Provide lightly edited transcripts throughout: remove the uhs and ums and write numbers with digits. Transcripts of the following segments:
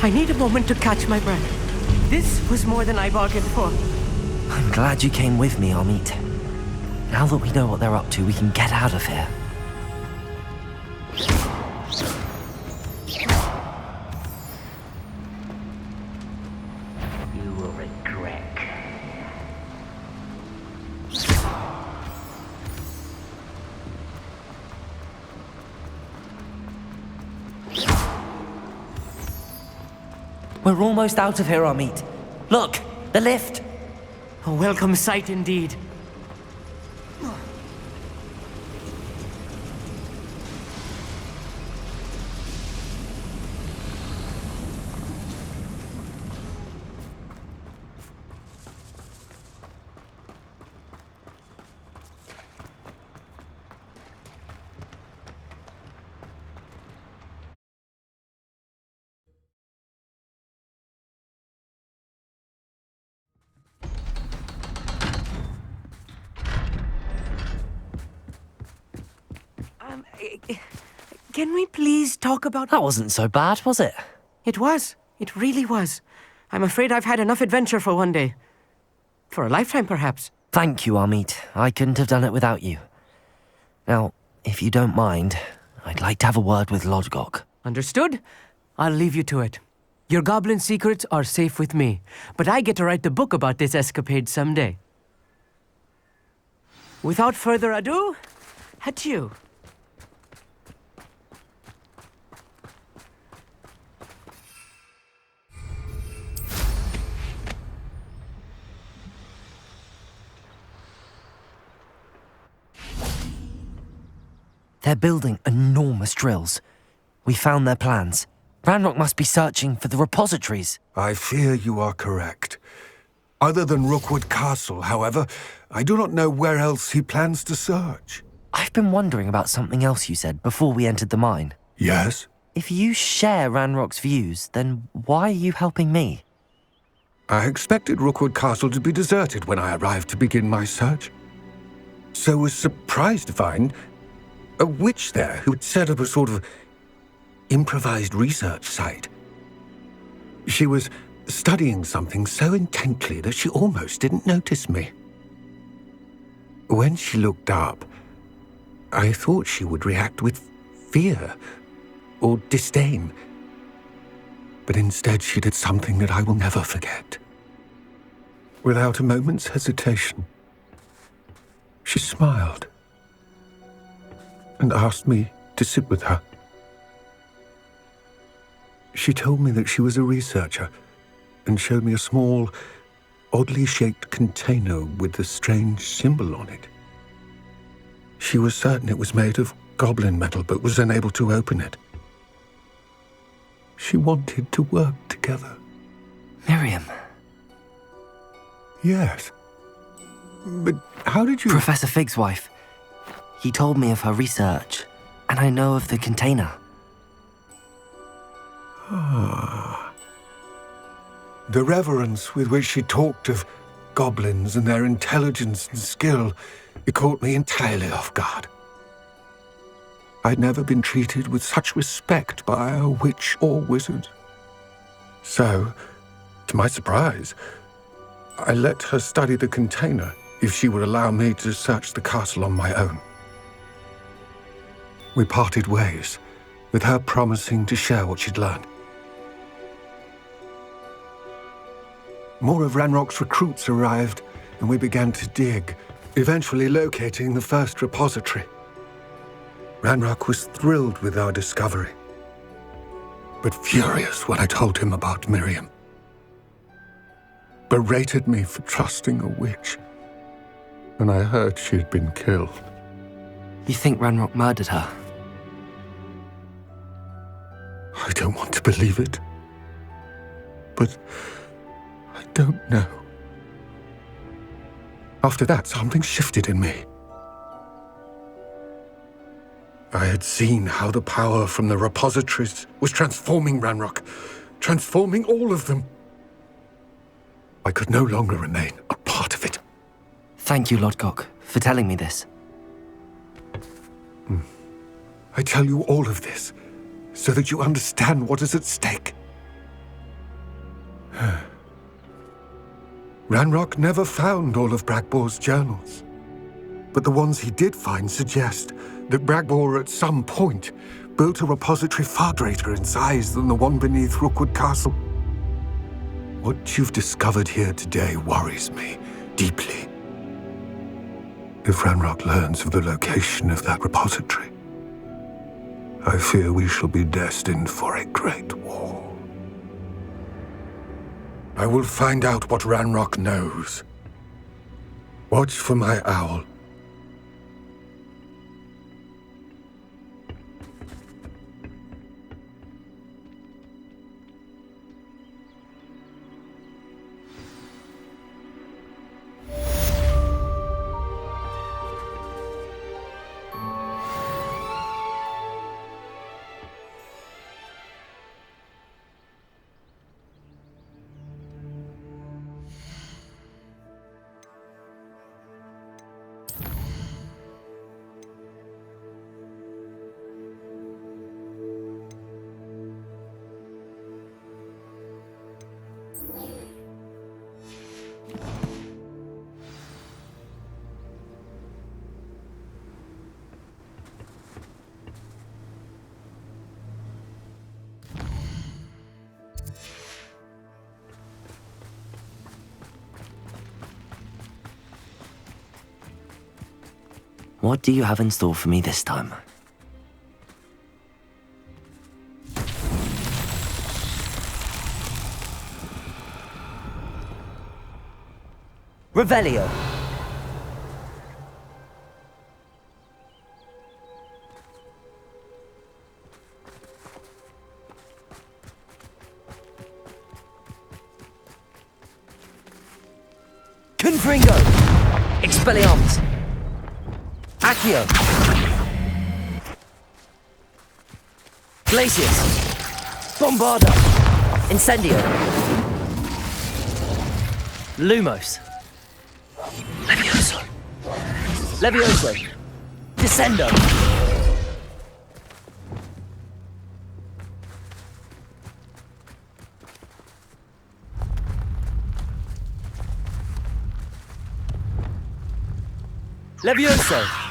I need a moment to catch my breath. This was more than I bargained for. I'm glad you came with me, Amit. Now that we know what they're up to, we can get out of here. You will regret. We're almost out of here, Amit. Look, the lift. A welcome sight indeed. Can we please talk about... That wasn't so bad, was it? It was. It really was. I'm afraid I've had enough adventure for one day. For a lifetime, perhaps. Thank you, Amit. I couldn't have done it without you. Now, if you don't mind, I'd like to have a word with Lodgok. Understood? I'll leave you to it. Your goblin secrets are safe with me, but I get to write the book about this escapade someday. Without further ado, adieu. They're building enormous drills. We found their plans. Ranrock must be searching for the repositories. I fear you are correct. Other than Rookwood Castle, however, I do not know where else he plans to search. I've been wondering about something else you said before we entered the mine. Yes? If you share Ranrock's views, then why are you helping me? I expected Rookwood Castle to be deserted when I arrived to begin my search. So was surprised to find a witch there who had set up a sort of improvised research site. She was studying something so intently that she almost didn't notice me. When she looked up, I thought she would react with fear or disdain. But instead she did something that I will never forget. Without a moment's hesitation, she smiled and asked me to sit with her. She told me that she was a researcher and showed me a small, oddly shaped container with a strange symbol on it. She was certain it was made of goblin metal, but was unable to open it. She wanted to work together. Miriam. Yes. But how did you... Professor Fig's wife. He told me of her research, and I know of the container. Ah. The reverence with which she talked of goblins and their intelligence and skill, it caught me entirely off guard. I'd never been treated with such respect by a witch or wizard. So, to my surprise, I let her study the container if she would allow me to search the castle on my own. We parted ways, with her promising to share what she'd learned. More of Ranrock's recruits arrived, and we began to dig, eventually locating the first repository. Ranrock was thrilled with our discovery, but furious when I told him about Miriam. Berated me for trusting a witch, and I heard she had been killed. You think Ranrock murdered her? I don't want to believe it, but I don't know. After that, something shifted in me. I had seen how the power from the repositories was transforming Ranrock, transforming all of them. I could no longer remain a part of it. Thank you, Lodgok, for telling me this. I tell you all of this so that you understand what is at stake. Ranrock never found all of Bragbor's journals, but the ones he did find suggest that Bragbor at some point built a repository far greater in size than the one beneath Rookwood Castle. What you've discovered here today worries me deeply. If Ranrock learns of the location of that repository, I fear we shall be destined for a great war. I will find out what Ranrock knows. Watch for my owl. What do you have in store for me this time? Revelio. Confringo. Expelliarmus. Accio! Glacius! Bombarda! Incendio! Lumos! Levioso! Levioso! Descendo! Levioso!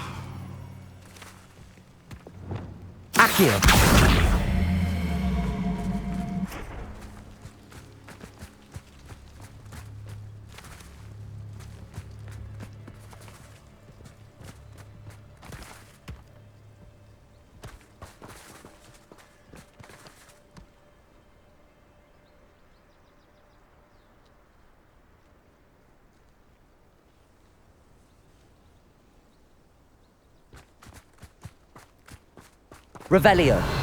Accio! Revelio.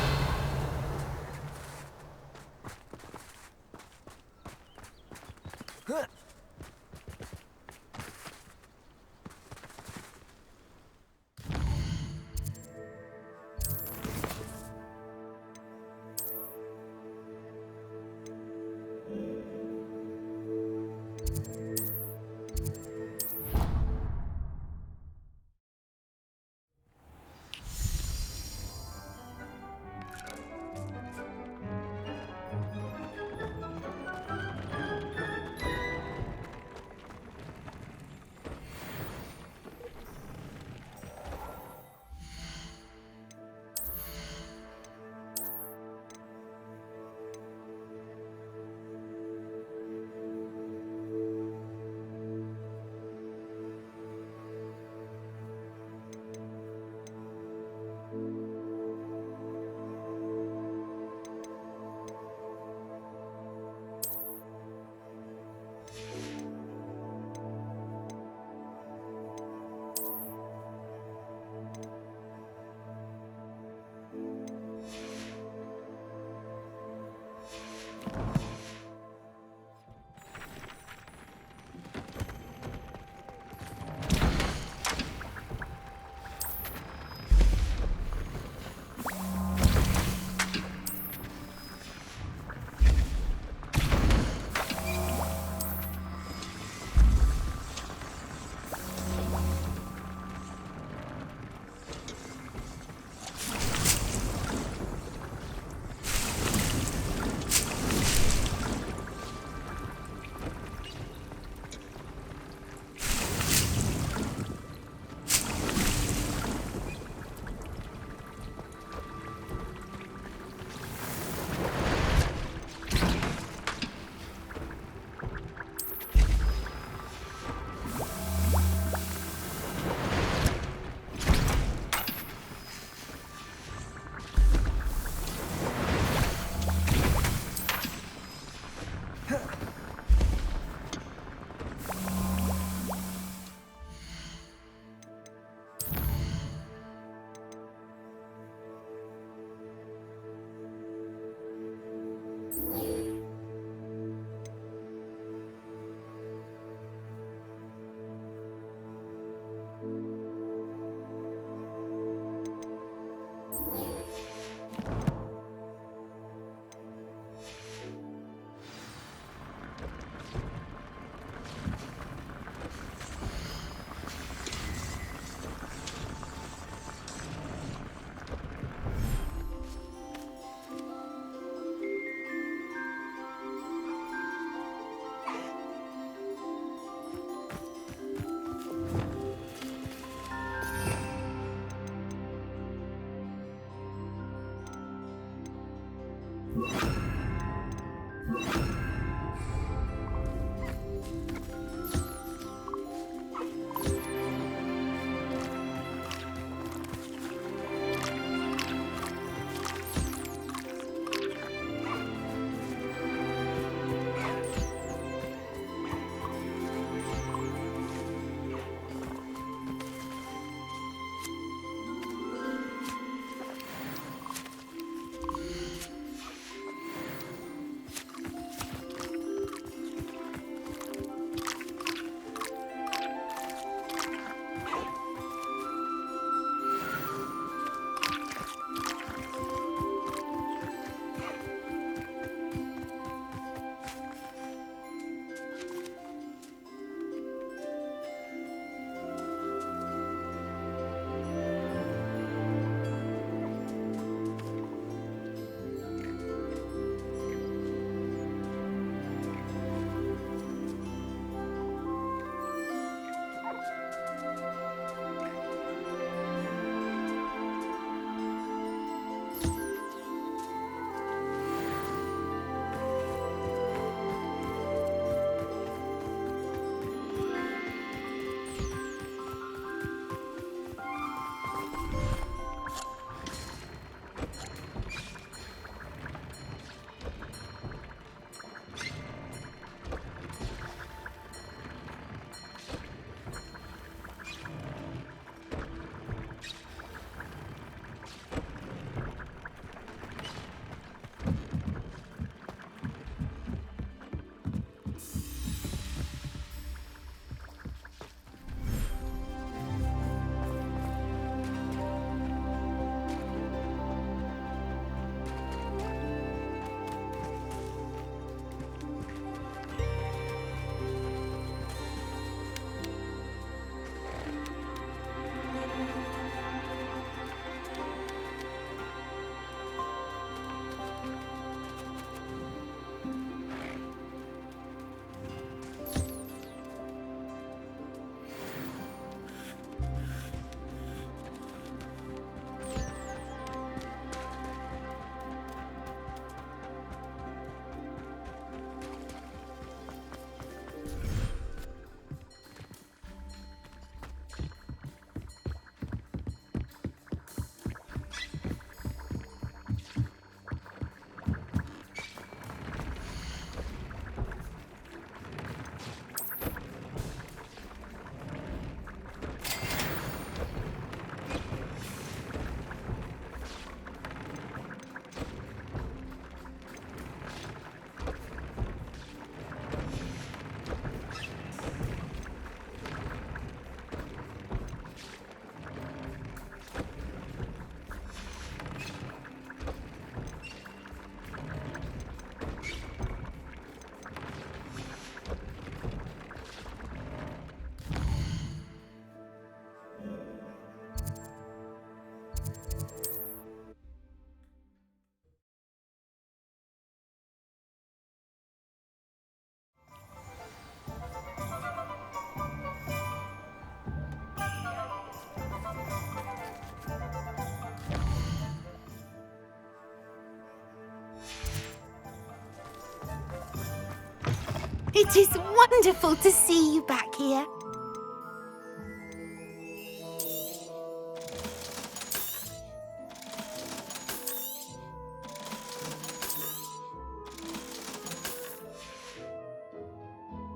It is wonderful to see you back here.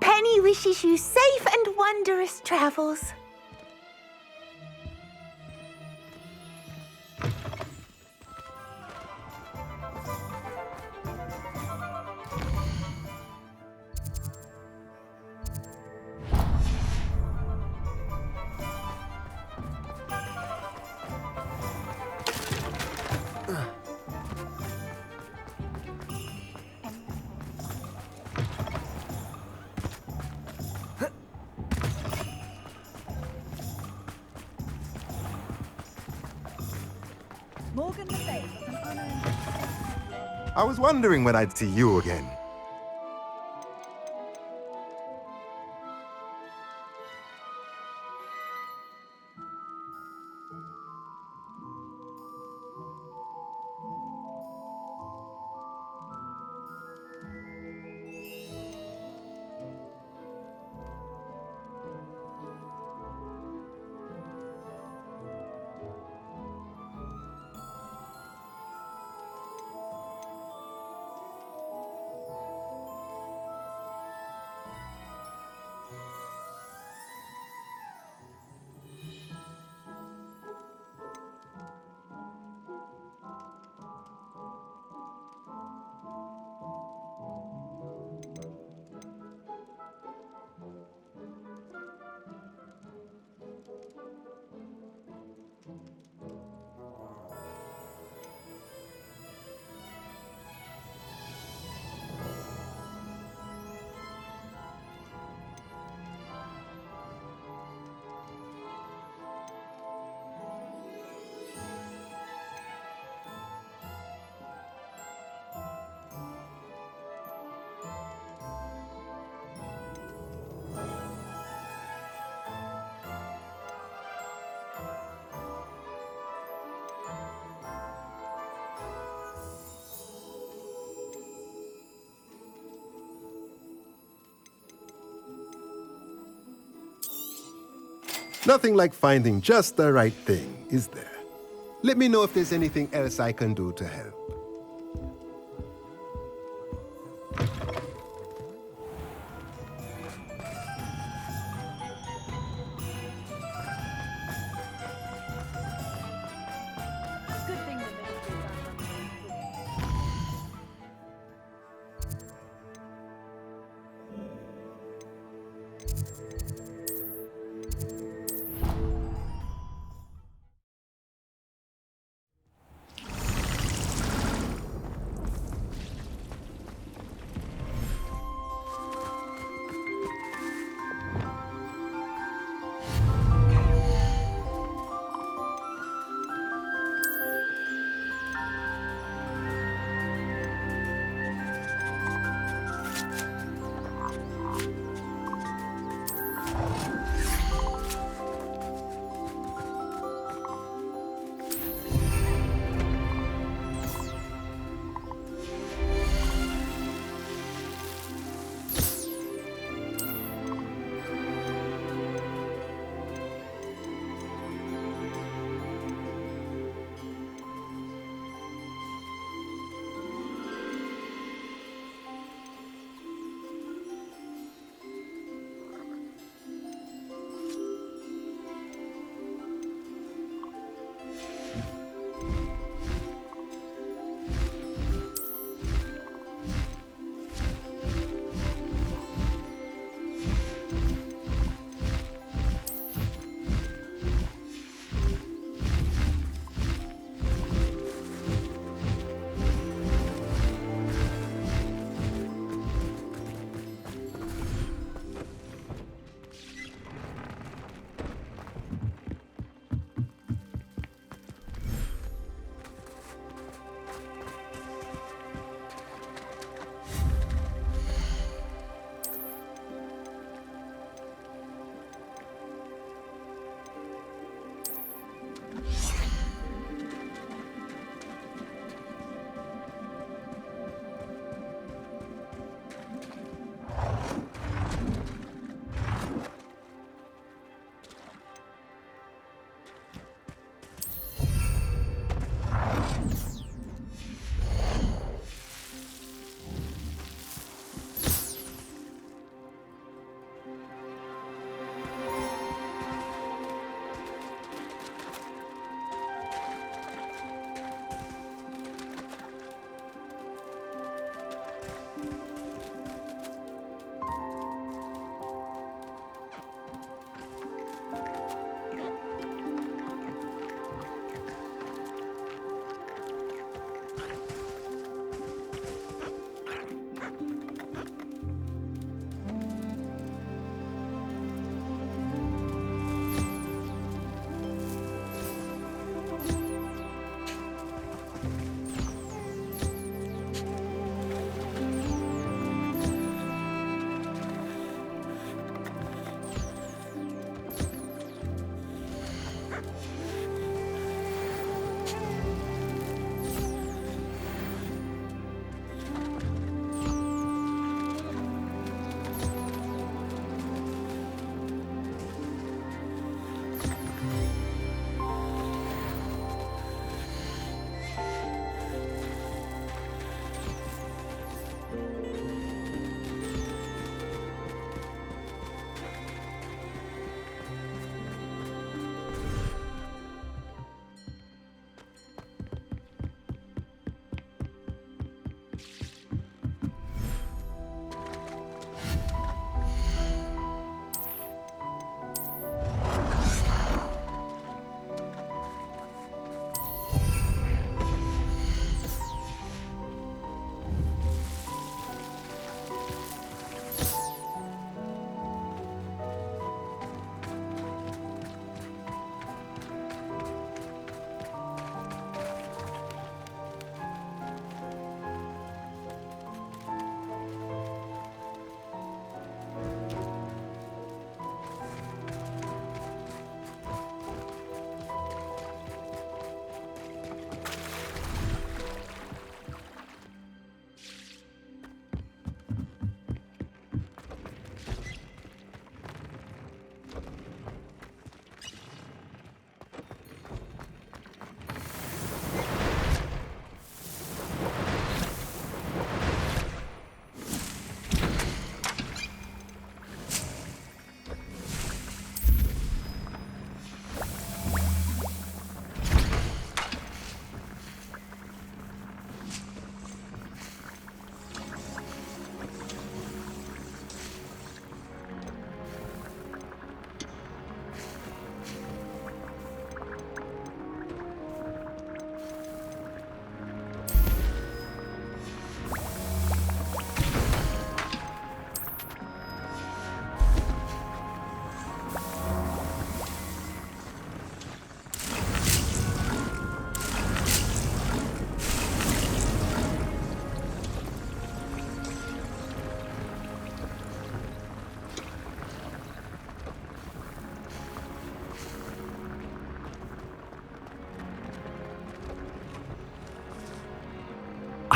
Penny wishes you safe and wondrous travels. I was wondering when I'd see you again. Nothing like finding just the right thing, is there? Let me know if there's anything else I can do to help.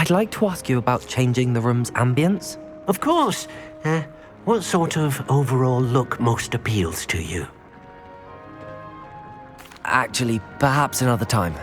I'd like to ask you about changing the room's ambience. Of course. What sort of overall look most appeals to you? Actually, perhaps another time.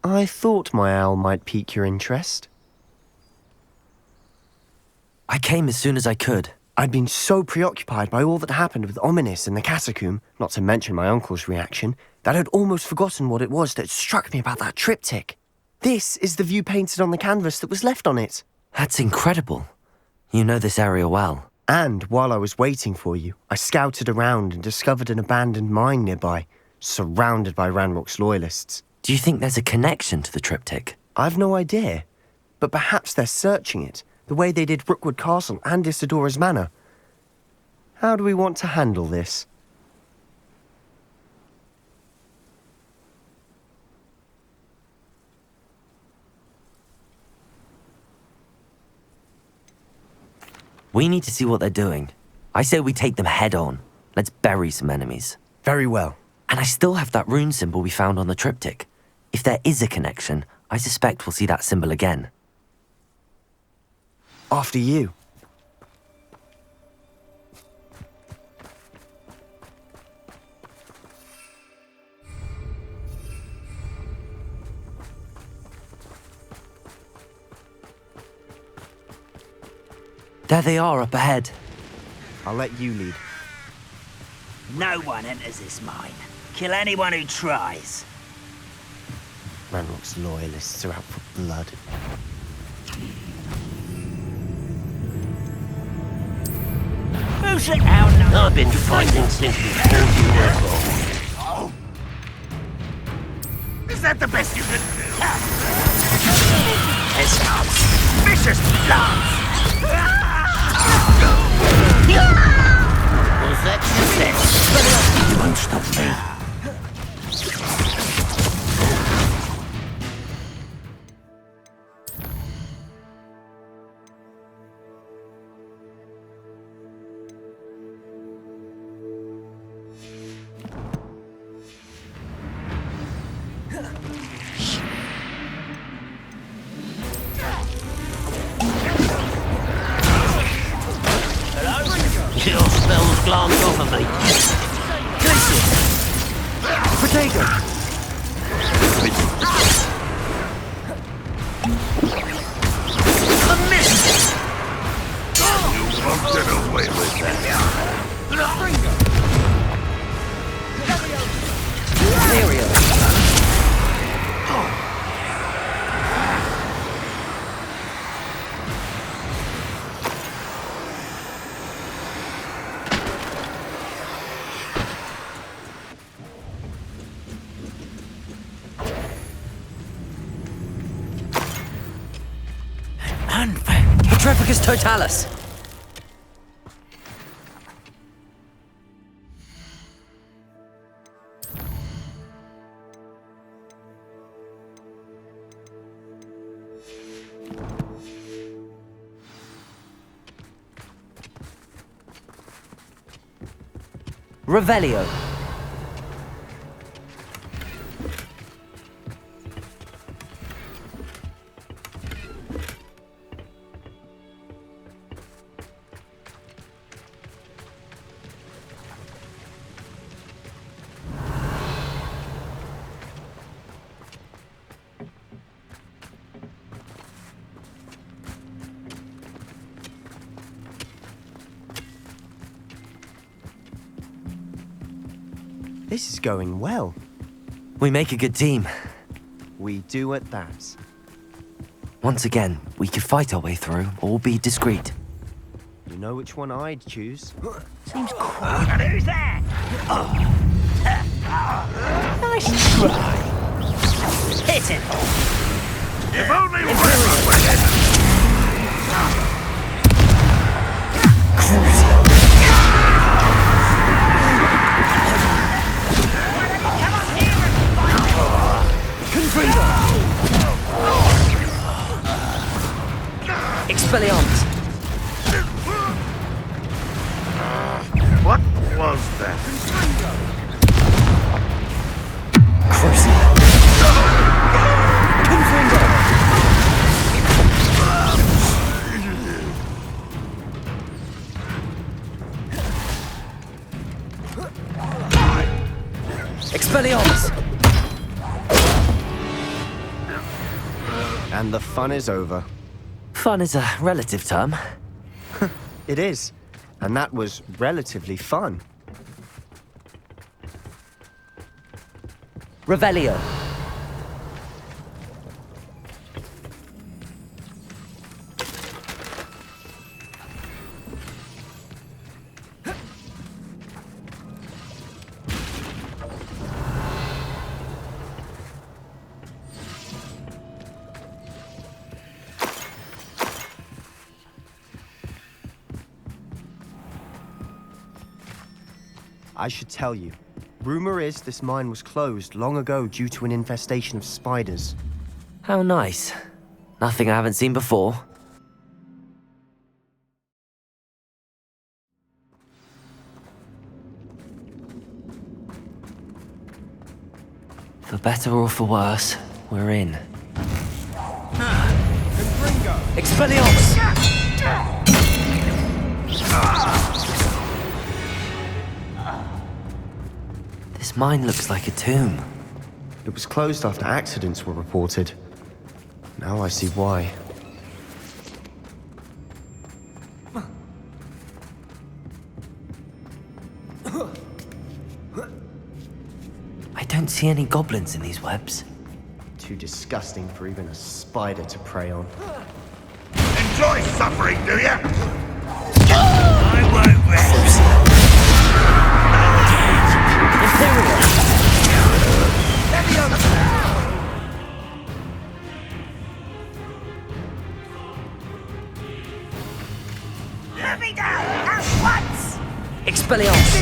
I thought my owl might pique your interest. I came as soon as I could. I'd been so preoccupied by all that happened with Ominis in the catacomb, not to mention my uncle's reaction, that I'd almost forgotten what it was that struck me about that triptych. This is the view painted on the canvas that was left on it. That's incredible. You know this area well. And while I was waiting for you, I scouted around and discovered an abandoned mine nearby, surrounded by Ranrock's loyalists. Do you think there's a connection to the triptych? I've no idea, but perhaps they're searching it, the way they did Rookwood Castle and Isidora's Manor. How do we want to handle this? We need to see what they're doing. I say we take them head on. Let's bury some enemies. Very well. And I still have that rune symbol we found on the triptych. If there is a connection, I suspect we'll see that symbol again. After you. There they are up ahead. I'll let you lead. No one enters this mine. Kill anyone who tries. Ranrock's loyalists are out for blood. Who's it out now? I've been fighting since before you were born. Is that the best you can do? Escalps! Vicious bloods! Was that success? You won't stop me. Your spells glance off of me. Potato! A miss! You won't get away with that. Petrificus Totalis! Revelio. This is going well. We make a good team. We do at that. Once again, we could fight our way through or be discreet. You know which one I'd choose? And who's that? Nice try. Hit it. If only one was it. Expelliarmus! What was that? Expelliarmus! And the fun is over. Fun is a relative term. It is. And that was relatively fun. Revelio. I should tell you. Rumor is this mine was closed long ago due to an infestation of spiders. How nice. Nothing I haven't seen before. For better or for worse, we're in. Expelliarmus! This mine looks like a tomb. It was closed after accidents were reported. Now I see why. I don't see any goblins in these webs. Too disgusting for even a spider to prey on. Enjoy suffering, do ya? I won't rest. Let me down at once! Expelliarmus!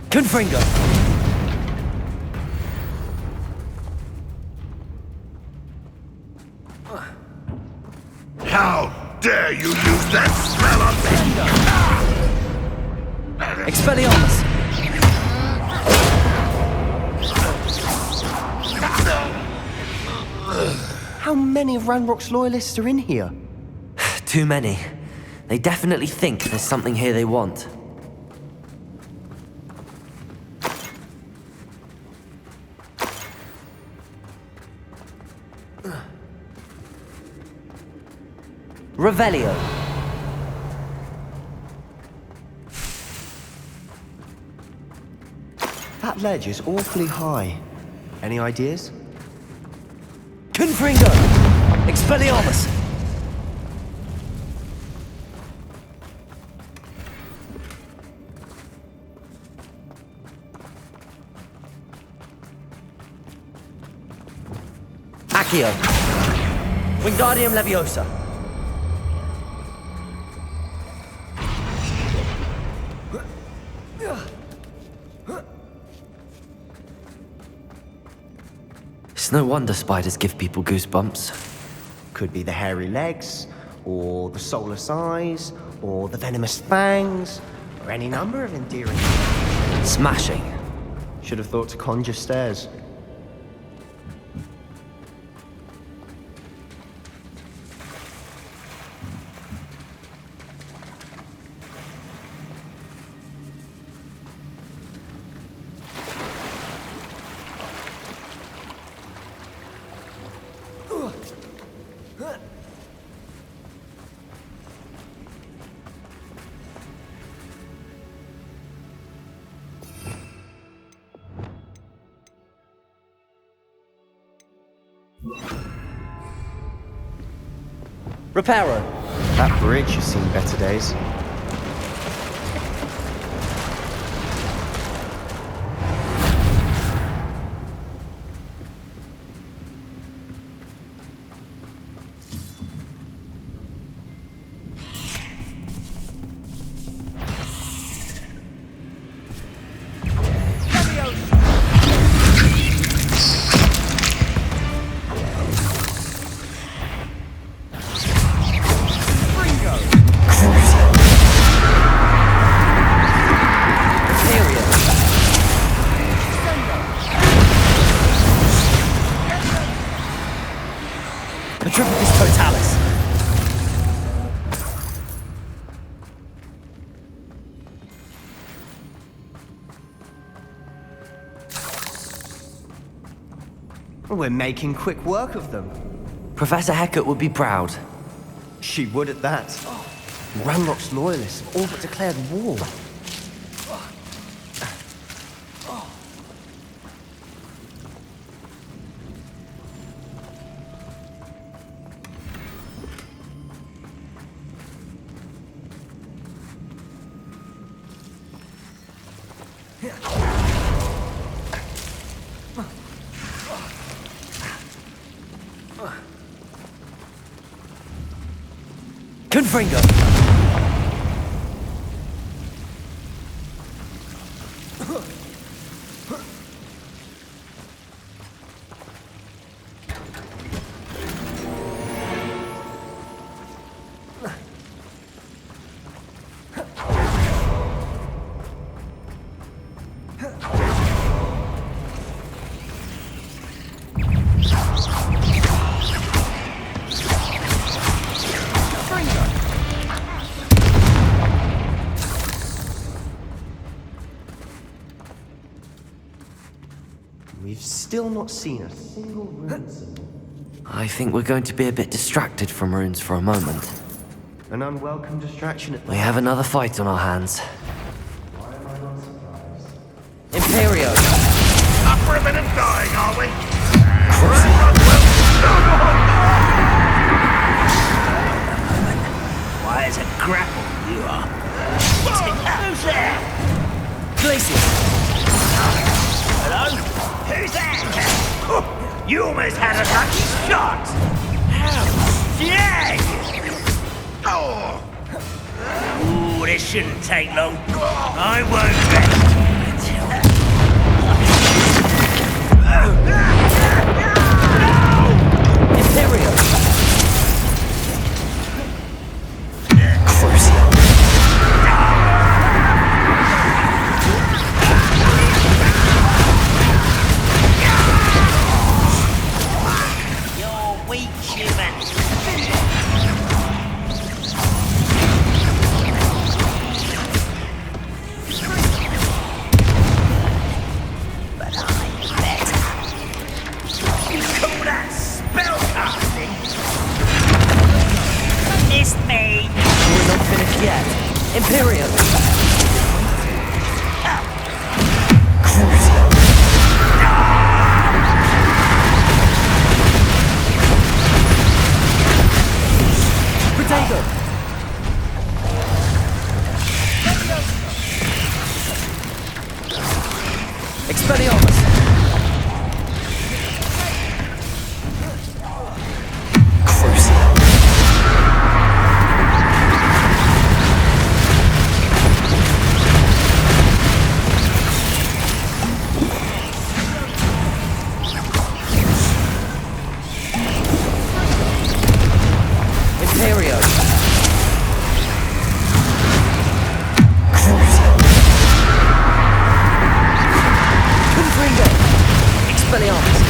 Confringo! How dare you use that spell on me? Expelliarmus! How many of Ranrock's loyalists are in here? Too many. They definitely think there's something here they want. Revelio. That ledge is awfully high. Any ideas? Confringo! Expelliarmus! Accio! Wingardium Leviosa! It's no wonder spiders give people goosebumps. Could be the hairy legs, or the soulless eyes, or the venomous fangs, or any number of endearing. Smashing. Should have thought to conjure stairs. Reparo. That bridge has seen better days. Petrificus Totalis. We're making quick work of them. Professor Hecat would be proud. She would at that. Ranrock's loyalists have all but declared war. Confringo. We've still not seen a single rune symbol. I think we're going to be a bit distracted from runes for a moment. An unwelcome distraction at the We have another fight on our hands. Why am I not surprised? Imperio! Up for a bit of dying, are we? Why, it's a grapple, you are. Who's there? Glacius! Hello? Who's there? You almost had a lucky shot! How dare you! Ooh, this shouldn't take long. I won't rest until... Imperio! You're weak, human. But I'm better. You call that spellcasting? Missed me. We're not finished yet. Imperio! Protego! Expelliarmus! Imperio! Expelliarmus!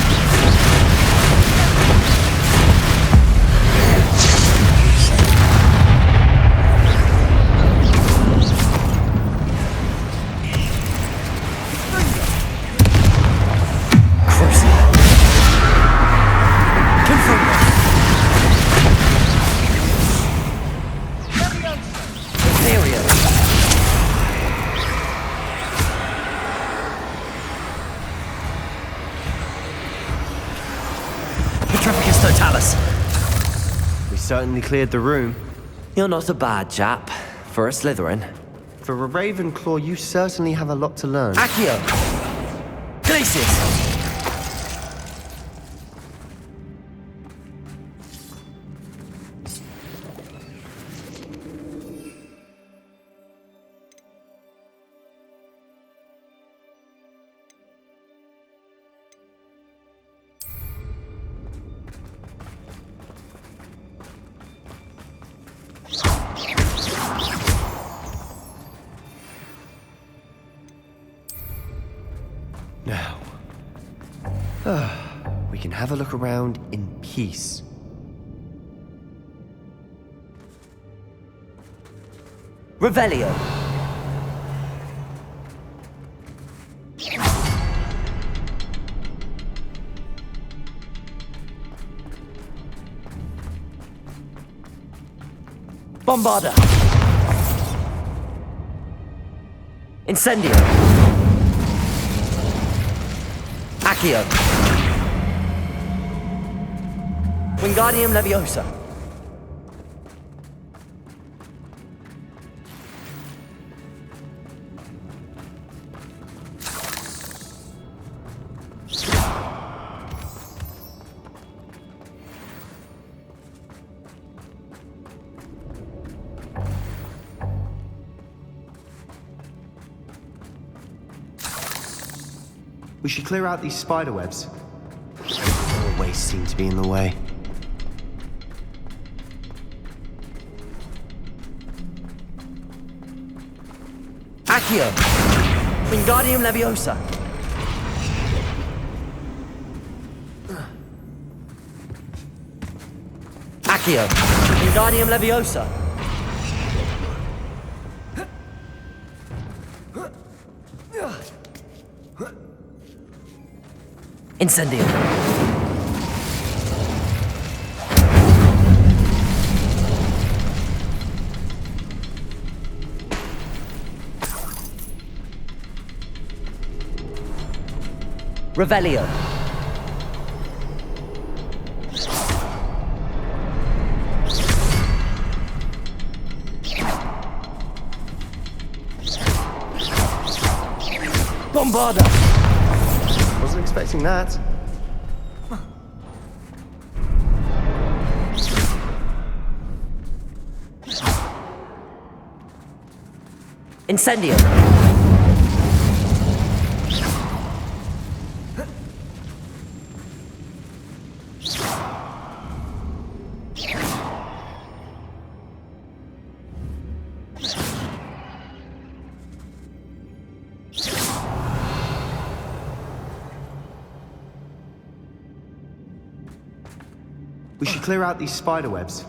We certainly cleared the room. You're not a bad chap. For a Slytherin. For a Ravenclaw, you certainly have a lot to learn. Accio! Glacius! Now, we can have a look around in peace. Revelio! Bombarda! Incendio! Accio! Wingardium Leviosa! We should clear out these spider webs. They always seem to be in the way. Accio! Wingardium Leviosa! Accio! Wingardium Leviosa! Incendio! Revelio! Bombarda! Wasn't expecting that. Incendio! We should clear out these spider webs.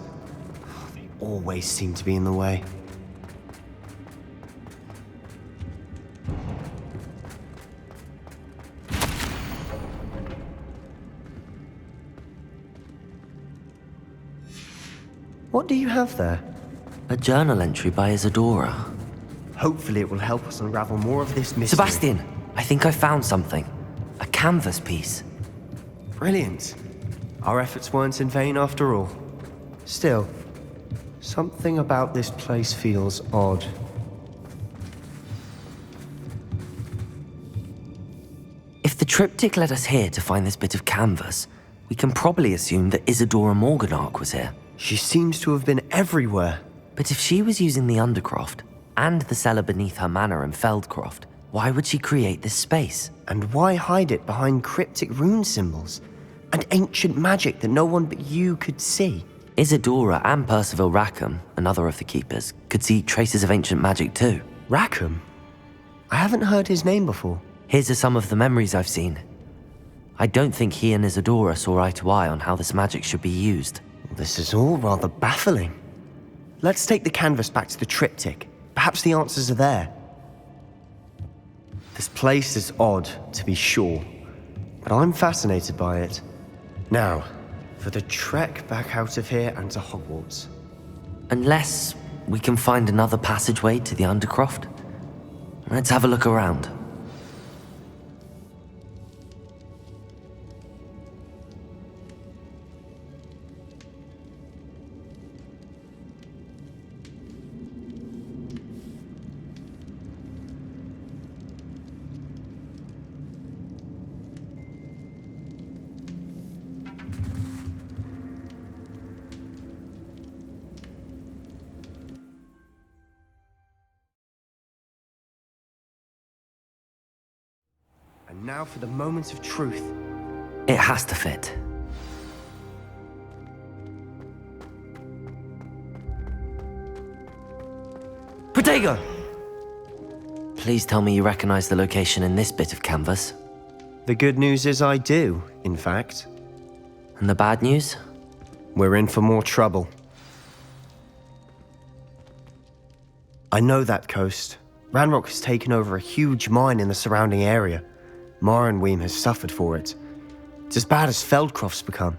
They always seem to be in the way. What do you have there? A journal entry by Isadora. Hopefully it will help us unravel more of this mystery. Sebastian, I think I found something. A canvas piece. Brilliant. Our efforts weren't in vain after all. Still, something about this place feels odd. If the triptych led us here to find this bit of canvas, we can probably assume that Isadora Morganach was here. She seems to have been everywhere. But if she was using the Undercroft, and the cellar beneath her manor in Feldcroft, why would she create this space? And why hide it behind cryptic rune symbols? And ancient magic that no one but you could see? Isadora and Percival Rackham, another of the Keepers, could see traces of ancient magic too. Rackham? I haven't heard his name before. Here's some of the memories I've seen. I don't think he and Isadora saw eye to eye on how this magic should be used. This is all rather baffling. Let's take the canvas back to the triptych. Perhaps the answers are there. This place is odd, to be sure, but I'm fascinated by it. Now, for the trek back out of here and to Hogwarts. Unless we can find another passageway to the Undercroft. Let's have a look around. And now for the moment of truth. It has to fit. Protego! Please tell me you recognize the location in this bit of canvas. The good news is I do, in fact. And the bad news? We're in for more trouble. I know that coast. Ranrock has taken over a huge mine in the surrounding area. Mornweem has suffered for it. It's as bad as Feldcroft's become.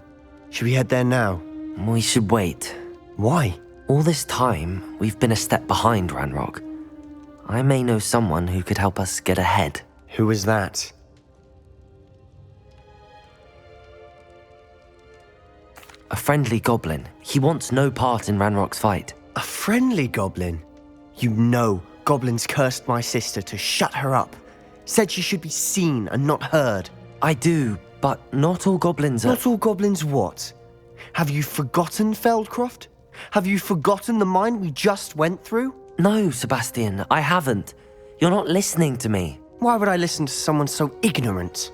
Should we head there now? We should wait. Why? All this time, we've been a step behind Ranrock. I may know someone who could help us get ahead. Who is that? A friendly goblin. He wants no part in Ranrock's fight. A friendly goblin? You know goblins cursed my sister to shut her up. Said she should be seen and not heard. I do, but not all goblins are... Not all goblins what? Have you forgotten Feldcroft? Have you forgotten the mine we just went through? No, Sebastian, I haven't. You're not listening to me. Why would I listen to someone so ignorant?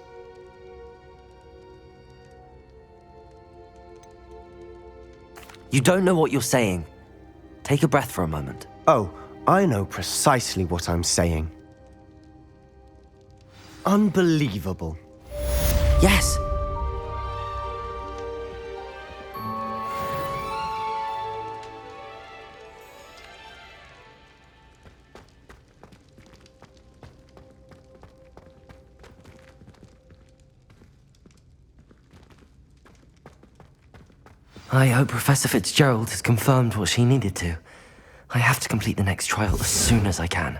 You don't know what you're saying. Take a breath for a moment. Oh, I know precisely what I'm saying. Unbelievable. Yes. I hope Professor Fitzgerald has confirmed what she needed to. I have to complete the next trial as soon as I can.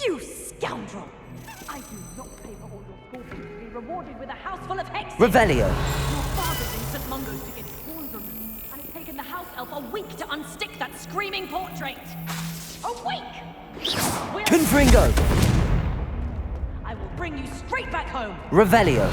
You scoundrel! I do not pay for all your school fees to be rewarded with a house full of hexes! Revelio! Your father's in St. Mungo's to get his horns removed, and it's taken the house elf a week to unstick that screaming portrait! A week! Confringo! I will bring you straight back home! Revelio!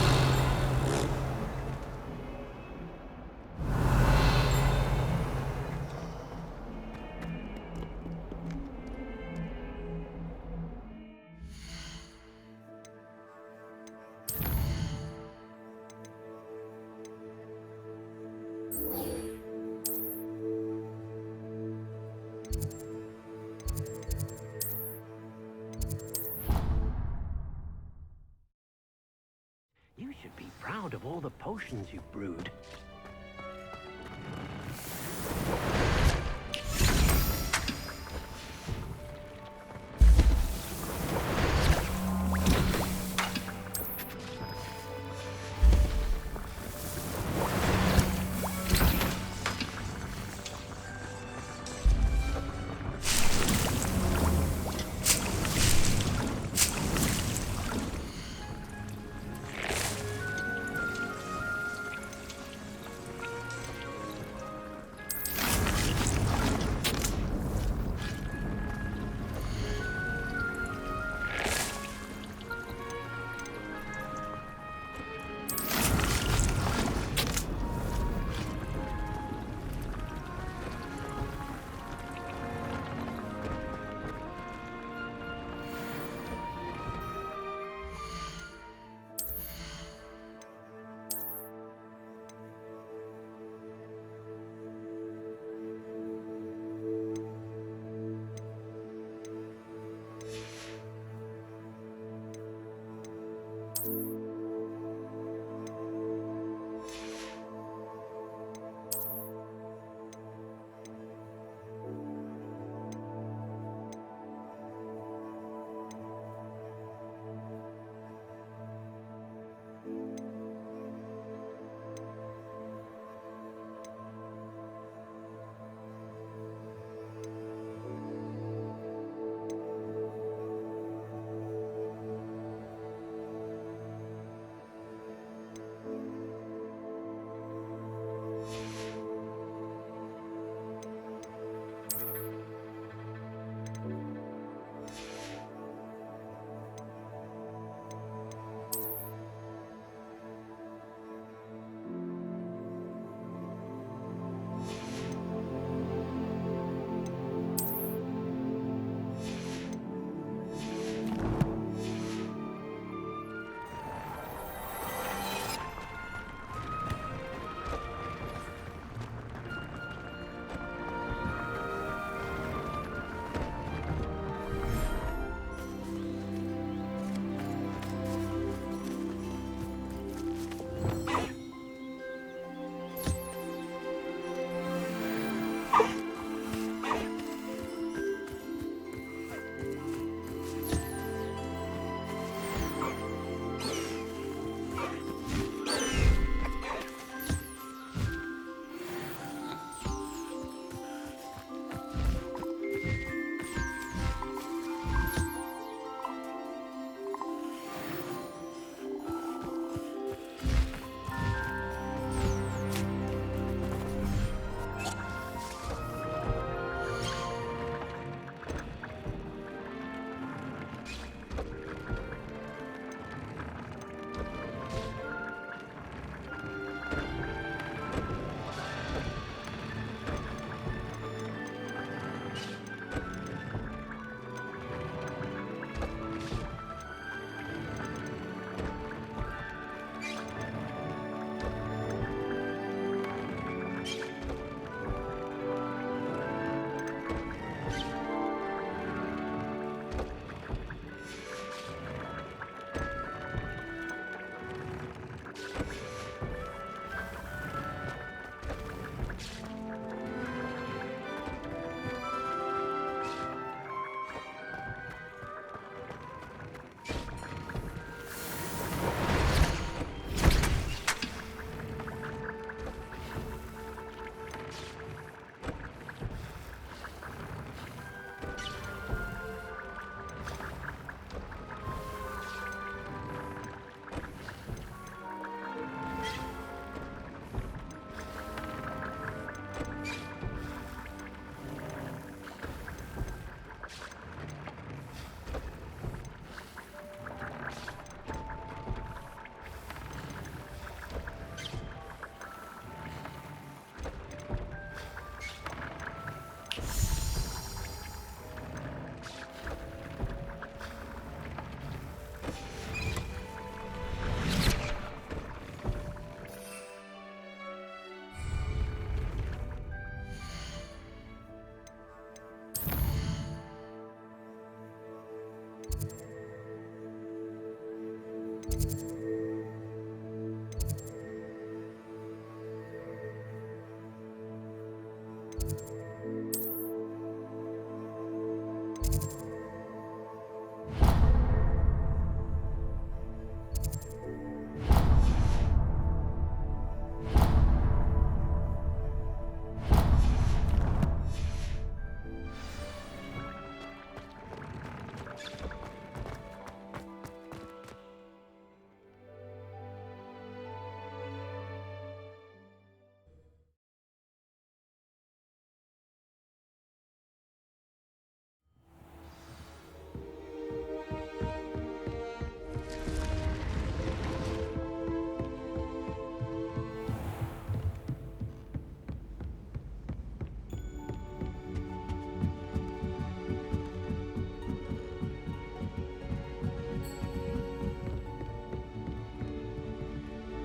You should be proud of all the potions you've brewed.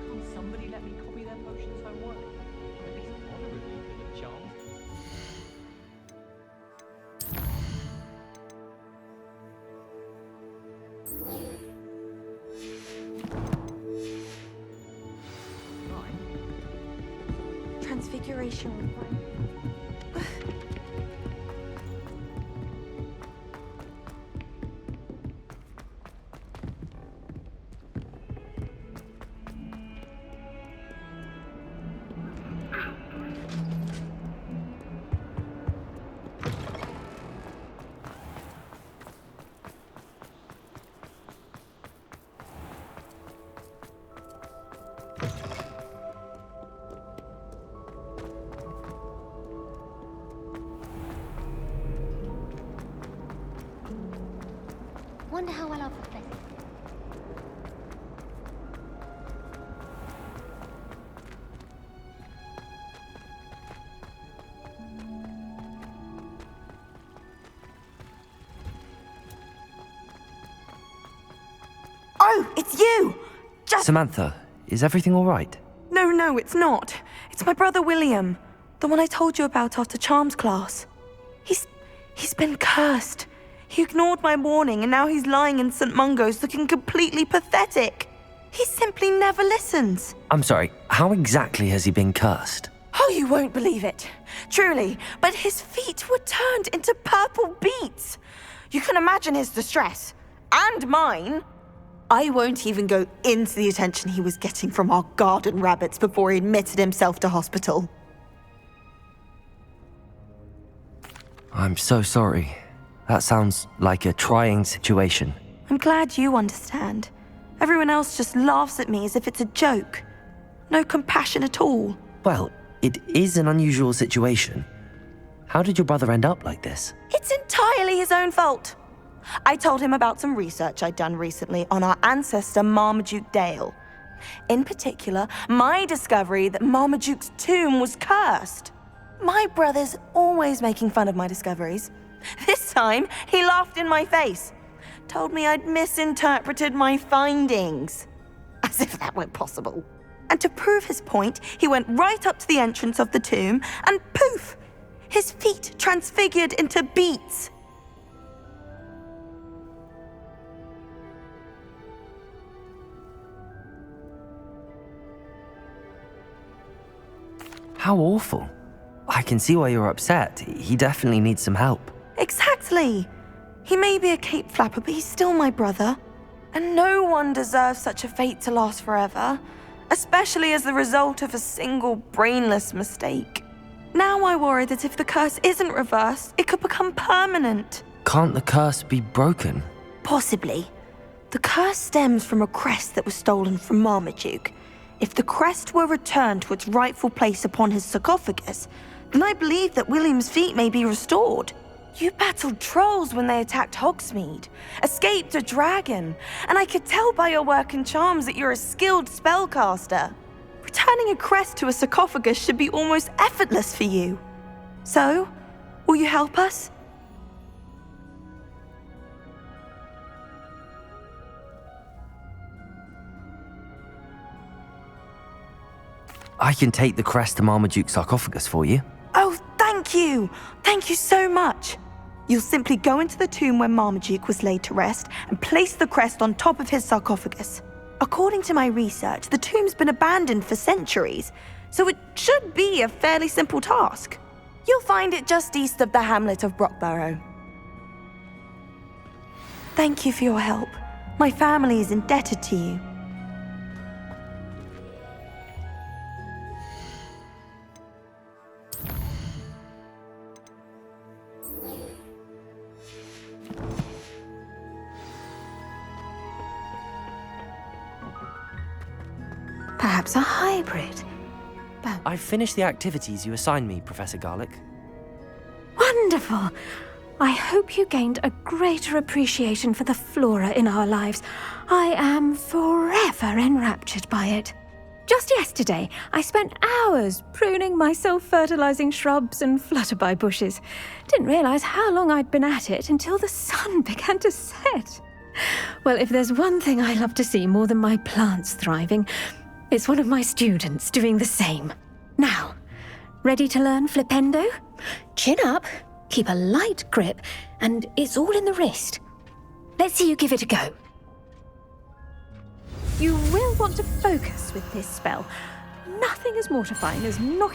Can't somebody let me copy their potions homework? Or at least bother with me for the charms? Transfiguration required. Wonder how well I'll profess. Oh, it's you! Samantha, is everything all right? No, it's not. It's my brother William. The one I told you about after Charms class. He's been cursed. He ignored my warning and now he's lying in St. Mungo's looking completely pathetic. He simply never listens. I'm sorry, how exactly has he been cursed? Oh, you won't believe it. Truly, but his feet were turned into purple beets. You can imagine his distress. And mine. I won't even go into the attention he was getting from our garden rabbits before he admitted himself to hospital. I'm so sorry. That sounds like a trying situation. I'm glad you understand. Everyone else just laughs at me as if it's a joke. No compassion at all. Well, it is an unusual situation. How did your brother end up like this? It's entirely his own fault. I told him about some research I'd done recently on our ancestor Marmaduke Dale. In particular, my discovery that Marmaduke's tomb was cursed. My brother's always making fun of my discoveries. This time, he laughed in my face. Told me I'd misinterpreted my findings. As if that were possible. And to prove his point, he went right up to the entrance of the tomb and poof! His feet transfigured into beets. How awful. I can see why you're upset. He definitely needs some help. Exactly. He may be a cape flapper, but he's still my brother. And no one deserves such a fate to last forever, especially as the result of a single brainless mistake. Now I worry that if the curse isn't reversed, it could become permanent. Can't the curse be broken? Possibly. The curse stems from a crest that was stolen from Marmaduke. If the crest were returned to its rightful place upon his sarcophagus, then I believe that William's feet may be restored. You battled trolls when they attacked Hogsmeade, escaped a dragon, and I could tell by your work and charms that you're a skilled spellcaster. Returning a crest to a sarcophagus should be almost effortless for you. So, will you help us? I can take the crest to Marmaduke's sarcophagus for you. Oh, thank you! Thank you so much! You'll simply go into the tomb where Marmaduke was laid to rest and place the crest on top of his sarcophagus. According to my research, the tomb's been abandoned for centuries, so it should be a fairly simple task. You'll find it just east of the hamlet of Brockborough. Thank you for your help. My family is indebted to you. Perhaps a hybrid. I've finished the activities you assigned me, Professor Garlick. Wonderful! I hope you gained a greater appreciation for the flora in our lives. I am forever enraptured by it. Just yesterday, I spent hours pruning my self-fertilizing shrubs and flutterby bushes. Didn't realize how long I'd been at it until the sun began to set. Well, if there's one thing I love to see more than my plants thriving, it's one of my students doing the same. Now, ready to learn Flipendo? Chin up, keep a light grip, and it's all in the wrist. Let's see you give it a go. You will want to focus with this spell. Nothing as mortifying as knocking